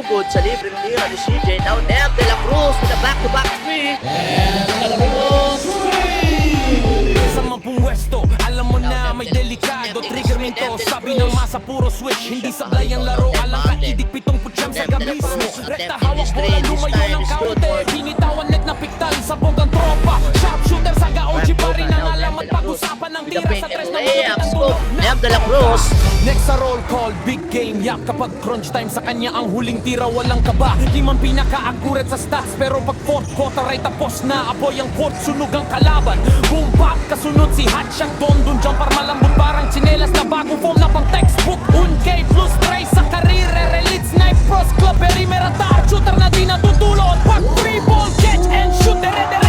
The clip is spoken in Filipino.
sugod sa libreng tira ni CJ. Now Nev De La Cruz with a back-to-back three. And De La Cruz Sa mampung westo, alam mo na may delikado trigger minto, sabi ng masa puro switch. Hindi sablay ang laro, alang kaidik pitong putsyam sa gabismo. Rekta hawak bola, lumayo ng kaunti. Binitawan net na piktal, sabog ang tropa. Sharpshooter sa ga-OG pa rin ang alam. At pag-usapan ng tira sa tres na layups ko. Nev De La Cruz. Next sa roll call, big game yak. Kapag crunch time sa kanya ang huling tira, walang kaba. Di man pinaka-accurate sa stats, pero pag fourth quarter ay tapos na. Aboy ang court, sunog ang kalaban. Boom bap, kasunod si Hatchak Don. Dun jumper malambot parang tsinelas na bagong form na pang textbook. 1K plus trace sa karir, elite snipe, pros club, perimeter, shooter na di natutulog. Pag free ball, catch and shoot, dere-dere